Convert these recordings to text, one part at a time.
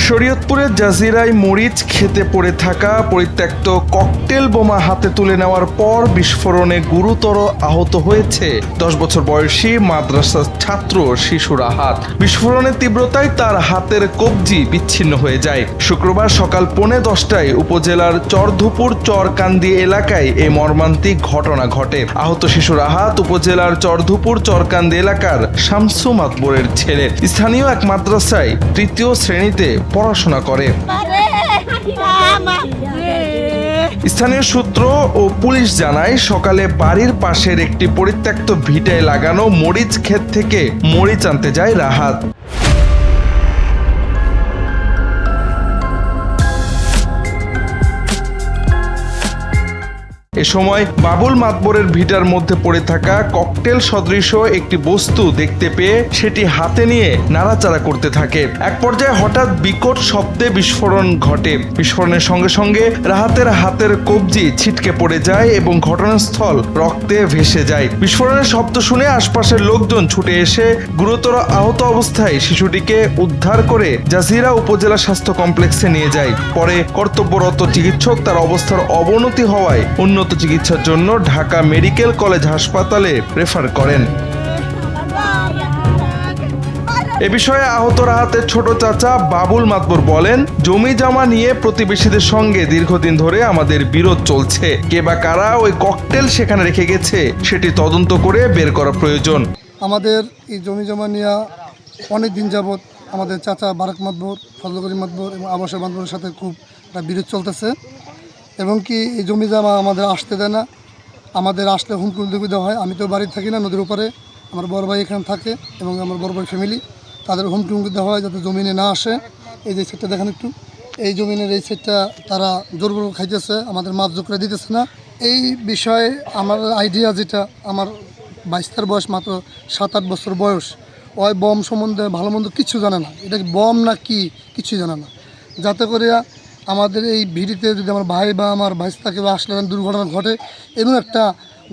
শরীয়তপুরের জাজিরায় মরিচ খেতে পড়ে থাকা পরিত্যক্ত ককটেল বোমা হাতে তুলে নেওয়ার পর বিস্ফোরণে গুরুতর আহত হয়েছে 10 বছর বয়সী মাদ্রাসার ছাত্র শিশু রাহাত। বিস্ফোরণের তীব্রতায় তার হাতের কবজি বিচ্ছিন্ন হয়ে যায়। শুক্রবার সকাল 10:45টায় উপজেলার চরধুপুর চরকান্দি এলাকায় এই মর্মান্তিক ঘটনা ঘটে। আহত শিশু রাহাত উপজেলার চরধুপুর চরকান্দি এলাকার শামসু মাতবরের ছেলে। স্থানীয় এক মাদ্রাসায় 3য় শ্রেণীতে পড়াশোনা করে। স্থানীয় সূত্র ও পুলিশ জানায়, সকালে বাড়ির পাশের একটি পরিত্যক্ত ভিটায় লাগানো মরিচ ক্ষেত থেকে মরিচ আনতে যায় রাহাত। এ সময় বাবুল মাতবরের ভিটার মধ্যে পড়ে থাকা ককটেল সদৃশ একটি বস্তু দেখতে পেয়ে সেটি হাতে নিয়ে নাড়াচাড়া করতে থাকে। এক পর্যায়ে হঠাৎ বিকট শব্দে বিস্ফোরণ ঘটে। বিস্ফোরণের সঙ্গে সঙ্গে রাহাতের হাতের কবজি ছিটকে পড়ে যায় এবং ঘটনাস্থল রক্তে ভেসে যায়। বিস্ফোরণের শব্দ শুনে আশপাশের লোকজন ছুটে এসে গুরুতর আহত অবস্থায় শিশুটিকে উদ্ধার করে জাজিরা উপজেলা স্বাস্থ্য কমপ্লেক্সে নিয়ে যায়। পরে কর্তব্যরত চিকিৎসক তার অবস্থার অবনতি হওয়ায় উন্নত চিকিৎসার জন্য ঢাকা মেডিকেল কলেজ হাসপাতালে রেফার করেন। এ বিষয়ে আহত রাহাতের ছোট চাচা বাবুল মাতবর বলেন, জমি জমা নিয়ে প্রতিবেশীদের সঙ্গে দীর্ঘদিন ধরে আমাদের বিরোধ চলছে। কে বা কারা ওই ককটেল সেখানে রেখে গেছে সেটি তদন্ত করে বের করা প্রয়োজন। আমাদের এই জমি জমা নিয়ে অনেক দিন যাবৎ আমাদের চাচা বারাক মাতবর, ফজল করিম মাতবর এবং আবাসের মাতবরের সাথে খুব একটা বিরোধ চলতেছে এবং কি এই জমি জমা আমাদের আসতে দেয় না। আমাদের আসলে হুমকি দেওয়া হয়। আমি তো বাড়িতে থাকি না, নদীর উপরে আমার বড় ভাই এখানে থাকে এবং আমার বড় ভাই ফ্যামিলি, তাদের হুমকি দেওয়া হয় যাতে জমিনে না আসে। এই যে সেটটা দেখেন একটু, এই জমিনের এই সেটটা তারা জোরপূর্বক খাইতেছে, আমাদের মাছ জোর করে দিতেছে না। এই বিষয়ে আমার আইডিয়া যেটা, আমার 22 বয়স, মাত্র 7-8 বছর বয়স, ওই বম সম্বন্ধে ভালো মন্দ কিছু জানে না। এটা কি বম না কি কিছুই জানে না। যাতে করে আমাদের এই ভিডিতে যদি আমার ভাই বা আমার ভাইস্তাকে বা আসলে দুর্ঘটনা ঘটে, এমন একটা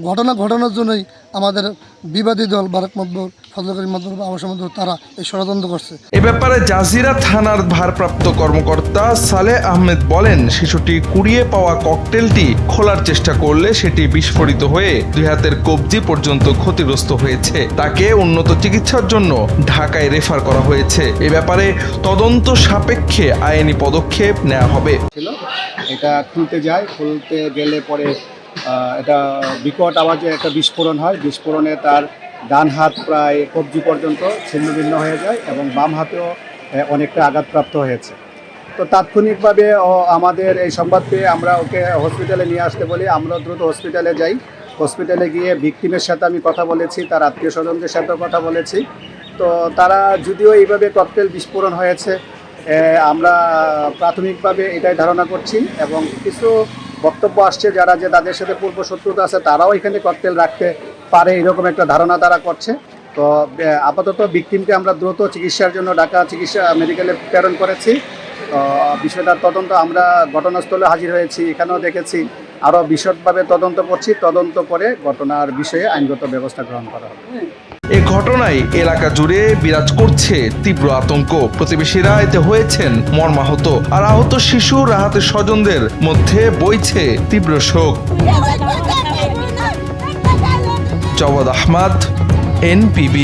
ঘটনা ঘটানোর জন্যই আমাদের বিবাদী দল বারাক মাতবর, ফজল করিম মাতবর, আবাস মাতবর তারা এই ষড়যন্ত্র করছে। এ ব্যাপারে জাজিরা থানার ভারপ্রাপ্ত কর্মকর্তা সালেহ আহমেদ বলেন, শিশুটি কুড়িয়ে পাওয়া ককটেলটি খোলার চেষ্টা করলে সেটি বিস্ফোরিত হয়ে 2 হাতের কবজি পর্যন্ত ক্ষতিগ্রস্ত হয়েছে। তাকে উন্নত চিকিৎসার জন্য ঢাকায় রেফার করা হয়েছে। এ ব্যাপারে তদন্ত সাপেক্ষে আইনি পদক্ষেপ নেওয়া হবে। এটা খুলতে গেলে পরে এটা বিকট আওয়াজে একটা বিস্ফোরণ হয়। বিস্ফোরণে তার ডান হাত প্রায় কবজি পর্যন্ত ছিন্নভিন্ন হয়ে যায় এবং বাম হাতেও অনেকটা আঘাতপ্রাপ্ত হয়েছে। তো তাৎক্ষণিকভাবে আমাদের এই সংবাদ পেয়ে আমরা ওকে হসপিটালে নিয়ে আসতে বলি। আমরা দ্রুত হসপিটালে যাই। হসপিটালে গিয়ে ভিকটিমের সাথে আমি কথা বলেছি, তার আত্মীয় স্বজনদের সাথেও কথা বলেছি। তো তারা যদিও এইভাবে ককটেল বিস্ফোরণ হয়েছে, আমরা প্রাথমিকভাবে এটাই ধারণা করছি এবং কিছু বক্তব্য আসছে যারা যে তাদের সাথে পূর্ব শত্রুতা আছে তারাও এখানে ককটেল রাখতে পারে, এরকম একটা ধারণা তারা করছে। তো আপাতত ভিকটিমকে আমরা দ্রুত চিকিৎসার জন্য ঢাকা চিকিৎসা মেডিকেলে প্রেরণ করেছি। বিষয়টার তদন্ত, আমরা ঘটনাস্থলে হাজির হয়েছি, এখানেও দেখেছি, আরও বিশদভাবে তদন্ত করছি। তদন্ত করে ঘটনার বিষয়ে আইনগত ব্যবস্থা গ্রহণ করা হবে। এ ঘটনায় এলাকা জুড়ে বিরাজ করছে তীব্র আতঙ্ক। প্রতিবেশীরা এতে হয়েছেন মর্মাহত, আর আহত শিশু রাহাতের স্বজনদের মধ্যে বইছে তীব্র শোক। জওয়াদ আহমদ, NPB।